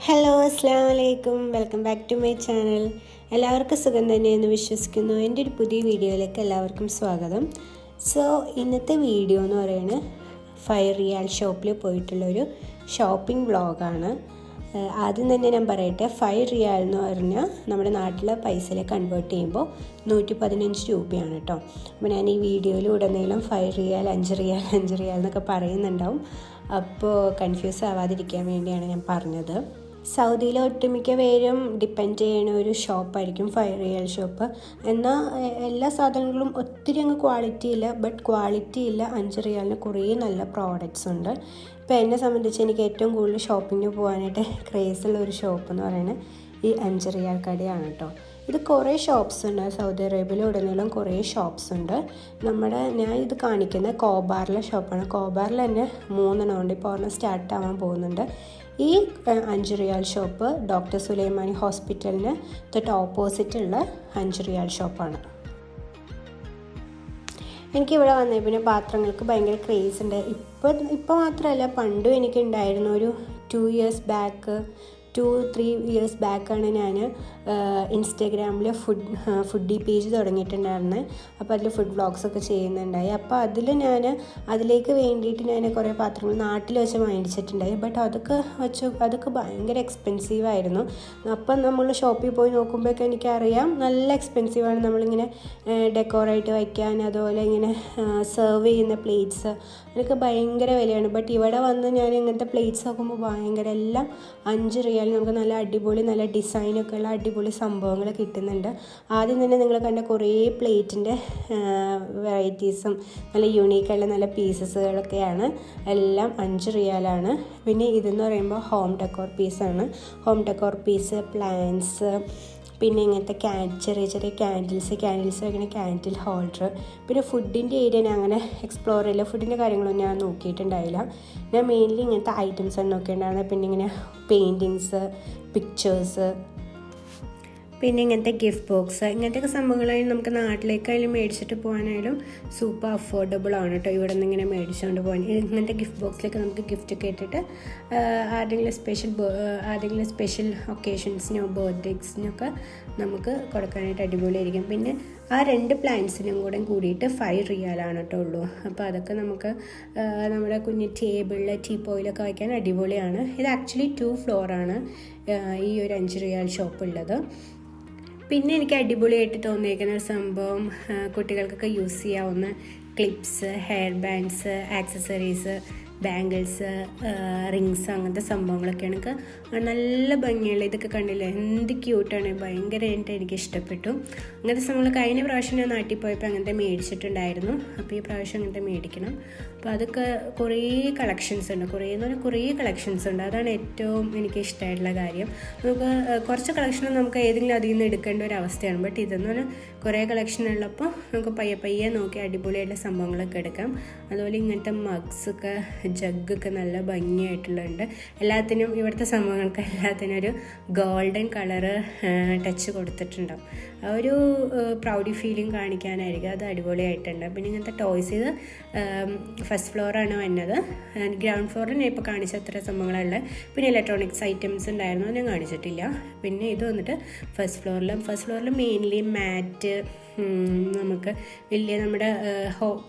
Hello അസ്സാം വലൈക്കും, welcome back to my channel. എല്ലാവർക്കും സുഖം തന്നെയെന്ന് വിശ്വസിക്കുന്നു. എൻ്റെ ഒരു പുതിയ വീഡിയോയിലേക്ക് എല്ലാവർക്കും സ്വാഗതം. സോ ഇന്നത്തെ വീഡിയോ എന്ന് പറയുന്നത് 5 റിയാൽ ഷോപ്പിൽ പോയിട്ടുള്ളൊരു ഷോപ്പിംഗ് വ്ളോഗാണ്. ആദ്യം തന്നെ ഞാൻ പറയട്ടെ, 5 റിയാൽ എന്ന് പറഞ്ഞാൽ നമ്മുടെ നാട്ടിലെ പൈസയിലേക്ക് കൺവേർട്ട് ചെയ്യുമ്പോൾ 115 രൂപയാണ് കേട്ടോ. അപ്പോൾ ഞാൻ ഈ വീഡിയോയിൽ ഉടനീളം 5 റിയാൽ 5 റിയാൽ 5 റിയാൽ എന്നൊക്കെ പറയുന്നുണ്ടാവും. അപ്പോൾ കൺഫ്യൂസ് ആവാതിരിക്കാൻ വേണ്ടിയാണ് ഞാൻ പറഞ്ഞത്. സൗദിയിലെ ഒട്ടുമിക്ക പേരും ഡിപ്പെൻഡ് ചെയ്യുന്ന ഒരു ഷോപ്പായിരിക്കും 5 റിയാൽ ഷോപ്പ്. എന്നാൽ എല്ലാ സാധനങ്ങളും ഒത്തിരി അങ്ങ് ക്വാളിറ്റി ഇല്ല, ബട്ട് ക്വാളിറ്റി ഇല്ല 5 റിയാലിന് കുറേ നല്ല പ്രോഡക്റ്റ്സ് ഉണ്ട്. ഇപ്പോൾ എന്നെ സംബന്ധിച്ച് എനിക്ക് ഏറ്റവും കൂടുതൽ ഷോപ്പിങ്ങിന് പോകാനായിട്ട് ക്രേസുള്ള ഒരു ഷോപ്പ് എന്ന് പറയുന്നത് ഈ 5 റിയാൽ കടയാണ് കേട്ടോ. ഇത് കുറേ ഷോപ്സ് ഉണ്ട്, സൗദി അറേബ്യയിൽ ഉടനീളം കുറേ ഷോപ്സ് ഉണ്ട്. ഞാൻ ഇത് കാണിക്കുന്നത് കോബാറിലെ ഷോപ്പാണ്. കോബാറിൽ തന്നെ 3 ഉണ്ട്, ഇപ്പോൾ ഒരെണ്ണം സ്റ്റാർട്ട് ആവാൻ പോകുന്നുണ്ട്. ഈ 5 റിയാൽ ഷോപ്പ് ഡോക്ടർ സുലൈമാനി ഹോസ്പിറ്റലിന് തൊട്ട് ഓപ്പോസിറ്റുള്ള 5 റിയാൽ ഷോപ്പാണ്. എനിക്കിവിടെ വന്നേ പിന്നെ പാത്രങ്ങൾക്ക് ഭയങ്കര ക്രേസ് ഉണ്ട്. ഇപ്പോൾ മാത്രമല്ല, പണ്ടും എനിക്കുണ്ടായിരുന്നു. ഒരു 2-3 ഇയേഴ്സ് ബാക്കാണ് ഞാൻ ഇൻസ്റ്റാഗ്രാമിൽ ഫുഡി പേജ് തുടങ്ങിയിട്ടുണ്ടായിരുന്നത്. അപ്പോൾ അതിൽ ഫുഡ് വ്ളോഗ്സൊക്കെ ചെയ്യുന്നുണ്ടായി. അപ്പോൾ അതിലേക്ക് വേണ്ടിയിട്ട് ഞാൻ കുറേ പാത്രങ്ങൾ നാട്ടിൽ വെച്ച് മേടിച്ചിട്ടുണ്ടായി. ബട്ട് അതൊക്കെ ഭയങ്കര എക്സ്പെൻസീവായിരുന്നു. അപ്പം നമ്മൾ ഷോപ്പിൽ പോയി നോക്കുമ്പോഴൊക്കെ എനിക്കറിയാം നല്ല എക്സ്പെൻസീവാണ്. നമ്മളിങ്ങനെ ഡെക്കോറായിട്ട് വയ്ക്കാൻ, അതുപോലെ ഇങ്ങനെ സെർവ് ചെയ്യുന്ന പ്ലേറ്റ്സ്, അതൊക്കെ ഭയങ്കര വിലയാണ്. ബട്ട് ഇവിടെ വന്ന് ഞാൻ ഇങ്ങനത്തെ പ്ലേറ്റ്സ് നോക്കുമ്പോൾ ഭയങ്കര എല്ലാം 5 റിയാൽ നമുക്ക് നല്ല അടിപൊളി, നല്ല ഡിസൈനൊക്കെ ഉള്ള അടിപൊളി സംഭവങ്ങൾ കിട്ടുന്നുണ്ട്. ആദ്യം തന്നെ നിങ്ങൾ കണ്ട കുറേ പ്ലേറ്റിൻ്റെ വെറൈറ്റീസും നല്ല യൂണീക്കായിട്ടുള്ള നല്ല പീസസുകളൊക്കെയാണ്. എല്ലാം 5 റിയാലാണ്. പിന്നെ ഇതെന്ന് പറയുമ്പോൾ ഹോം ഡെക്കോർ പീസാണ്. ഹോം ഡെക്കോർ പീസ്, പ്ലാന്റ്സ്, പിന്നെ ഇങ്ങനത്തെ ചെറിയ ചെറിയ ക്യാൻഡിൽസ് വയ്ക്കുന്ന ക്യാൻഡിൽ ഹോൾഡർ. പിന്നെ ഫുഡിൻ്റെ ഏരിയ ഞാൻ അങ്ങനെ എക്സ്പ്ലോർ ചെയ്യില്ല, ഫുഡിൻ്റെ കാര്യങ്ങളൊന്നും ഞാൻ നോക്കിയിട്ടുണ്ടായില്ല. ഞാൻ മെയിൻലി ഇങ്ങനത്തെ ഐറ്റംസാണ് നോക്കിയിട്ടുണ്ടായിരുന്നത്. പിന്നെ ഇങ്ങനെ പെയിൻറ്റിങ്സ്, പിക്ചേഴ്സ്, പിന്നെ ഇങ്ങനത്തെ ഗിഫ്റ്റ് ബോക്സ്, ഇങ്ങനത്തെയൊക്കെ സംഭവങ്ങളായാലും നമുക്ക് നാട്ടിലേക്കായാലും മേടിച്ചിട്ട് പോകാനായാലും സൂപ്പർ അഫോർഡബിൾ ആണ് കേട്ടോ. ഇവിടെ നിന്ന് ഇങ്ങനെ മേടിച്ചുകൊണ്ട് പോകാൻ. ഇങ്ങനത്തെ ഗിഫ്റ്റ് ബോക്സിലേക്ക് നമുക്ക് ഗിഫ്റ്റൊക്കെ ഇട്ടിട്ട് ആരെങ്കിലും സ്പെഷ്യൽ ഒക്കേഷൻസിനോ ബർത്ത്ഡേസിനൊക്കെ നമുക്ക് കൊടുക്കാനായിട്ട് അടിപൊളിയായിരിക്കും. പിന്നെ ആ 2 പ്ലാന്റ്സിനും കൂടിയിട്ട് 5 റിയാലാണ് കേട്ടോ ഉള്ളൂ. അപ്പോൾ അതൊക്കെ നമുക്ക് നമ്മുടെ കുഞ്ഞ് ടേബിളിൽ ടീപ്പോയിലൊക്കെ വയ്ക്കാൻ അടിപൊളിയാണ്. ഇത് ആക്ച്വലി 2 ഫ്ലോറാണ് ഈ ഒരു 5 റിയാൽ ഷോപ്പ് ഉള്ളത്. പിന്നെ എനിക്ക് അടിപൊളിയായിട്ട് തോന്നിയിരിക്കുന്ന ഒരു സംഭവം, കുട്ടികൾക്കൊക്കെ യൂസ് ചെയ്യാവുന്ന clips, hair bands, accessories, bangles, rings, അങ്ങനത്തെ സംഭവങ്ങളൊക്കെയാണ്. എനിക്ക് നല്ല ഭംഗിയുള്ള ഇതൊക്കെ കണ്ടില്ലേ, എന്ത് ക്യൂട്ടാണ്, ഭയങ്കരമായിട്ട് എനിക്ക് ഇഷ്ടപ്പെട്ടു. അങ്ങനത്തെ സംഭവങ്ങൾ കഴിഞ്ഞ പ്രാവശ്യം ഞാൻ നാട്ടിൽ പോയപ്പോൾ അങ്ങനത്തെ മേടിച്ചിട്ടുണ്ടായിരുന്നു. അപ്പോൾ ഈ പ്രാവശ്യം അങ്ങനത്തെ മേടിക്കണം. അപ്പോൾ അതൊക്കെ കുറേ കളക്ഷൻസ് ഉണ്ട്. അതാണ് ഏറ്റവും എനിക്ക് ഇഷ്ടമായിട്ടുള്ള കാര്യം. നമുക്ക് കുറച്ച് കളക്ഷൻ നമുക്ക് ഏതെങ്കിലും അതിൽ നിന്ന് എടുക്കേണ്ട ഒരു അവസ്ഥയാണ്. ബട്ട് ഇതെന്ന് പറഞ്ഞാൽ കുറേ കളക്ഷൻ ഉള്ളപ്പോൾ നമുക്ക് പയ്യെ നോക്കി അടിപൊളിയായിട്ടുള്ള സംഭവങ്ങളൊക്കെ എടുക്കാം. അതുപോലെ ഇങ്ങനത്തെ മഗ്സൊക്കെ, ജഗ്ഗൊക്കെ നല്ല ഭംഗിയായിട്ടുള്ളുണ്ട്. എല്ലാത്തിനും ഇവിടുത്തെ സംഭവങ്ങൾക്ക് എല്ലാത്തിനും ഒരു ഗോൾഡൻ കളറ് ടച്ച് കൊടുത്തിട്ടുണ്ടാവും. ആ ഒരു പ്രൗഡി ഫീലിംഗ് കാണിക്കാനായിരിക്കും. അത് അടിപൊളിയായിട്ടുണ്ട്. പിന്നെ ഇങ്ങനത്തെ ടോയ്സ്, ഇത് ഫസ്റ്റ് ഫ്ലോറാണ് വന്നത്. ഗ്രൗണ്ട് ഫ്ലോറിൽ ഞാൻ ഇപ്പോൾ കാണിച്ച അത്ര സംഭവങ്ങളുള്ളത്. പിന്നെ ഇലക്ട്രോണിക്സ് ഐറ്റംസ് ഉണ്ടായിരുന്നു, ഞാൻ കാണിച്ചിട്ടില്ല. പിന്നെ ഇത് വന്നിട്ട് ഫസ്റ്റ് ഫ്ലോറിൽ മെയിൻലി മാറ്റ്, നമുക്ക് വലിയ നമ്മുടെ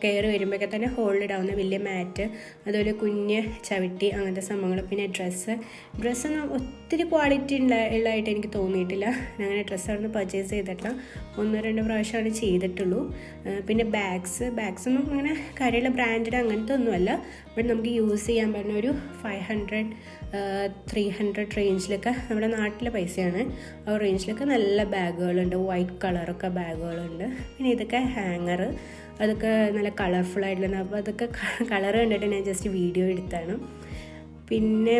കയറി വരുമ്പോഴൊക്കെ തന്നെ ഹോൾഡിടാവുന്ന വലിയ മാറ്റ്, അതുപോലെ കുഞ്ഞ് ചവിട്ടി, അങ്ങനത്തെ സംഭവങ്ങൾ. പിന്നെ ഡ്രസ്സൊന്നും ഒത്തിരി ക്വാളിറ്റി ഉള്ളതായിട്ട് എനിക്ക് തോന്നിയിട്ടില്ല. ഞാൻ അങ്ങനെ ഡ്രസ്സ് അവിടെ നിന്ന് പർച്ചേസ് ചെയ്തിട്ടില്ല, 1-2 പ്രാവശ്യമാണ് ചെയ്തിട്ടുള്ളൂ. പിന്നെ ബാഗ്സൊന്നും അങ്ങനെ കാര്യമുള്ള ബ്രാൻഡഡ് അങ്ങനത്തെ ഒന്നുമല്ല. ബട്ട് നമുക്ക് യൂസ് ചെയ്യാൻ പറ്റുന്ന ഒരു 500-300 റേഞ്ചിലൊക്കെ, നമ്മുടെ നാട്ടിലെ പൈസയാണ്, ആ റേഞ്ചിലൊക്കെ നല്ല ബാഗുകളുണ്ട്. വൈറ്റ് കളറൊക്കെ ബാഗുകളുണ്ട്. പിന്നെ ഇതൊക്കെ ഹാങ്ങർ, അതൊക്കെ നല്ല കളർഫുള്ളായിട്ടുള്ള. അപ്പോൾ അതൊക്കെ കളർ കണ്ടിട്ട് ഞാൻ ജസ്റ്റ് വീഡിയോ എടുത്താണ്. പിന്നെ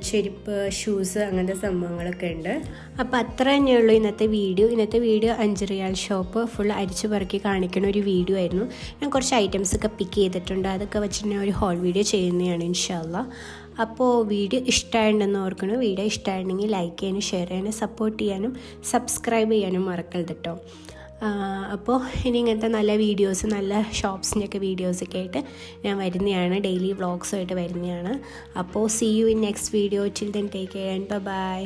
ചെരുപ്പ്, ഷൂസ്, അങ്ങനത്തെ സംഭവങ്ങളൊക്കെ ഉണ്ട്. അപ്പോൾ അത്ര തന്നെയുള്ളൂ ഇന്നത്തെ വീഡിയോ. 5 റിയാൽ ഷോപ്പ് ഫുൾ അരിച്ചു പറക്കി കാണിക്കുന്ന ഒരു വീഡിയോ ആയിരുന്നു. ഞാൻ കുറച്ച് ഐറ്റംസൊക്കെ പിക്ക് ചെയ്തിട്ടുണ്ട്, അതൊക്കെ വെച്ചിട്ട് ഞാൻ ഒരു ഹോൾ വീഡിയോ ചെയ്യുന്നതാണ് ഇൻഷാ അല്ലാ. അപ്പോൾ വീഡിയോ ഇഷ്ടമായിട്ടുണ്ടെന്ന് ഓർക്കണം. വീഡിയോ ഇഷ്ടമായിട്ടുണ്ടെങ്കിൽ ലൈക്ക് ചെയ്യാനും ഷെയർ ചെയ്യാനും സപ്പോർട്ട് ചെയ്യാനും സബ്സ്ക്രൈബ് ചെയ്യാനും മറക്കരുത് കേട്ടോ. അപ്പോൾ ഇനി ഇങ്ങനത്തെ നല്ല വീഡിയോസ്, നല്ല ഷോപ്സിൻ്റെയൊക്കെ വീഡിയോസൊക്കെ ആയിട്ട് ഞാൻ വരുന്നതാണ്, ഡെയിലി വ്ളോഗ്സുമായിട്ട് വരുന്നതാണ്. അപ്പോൾ see you in next video. Till then take care and by.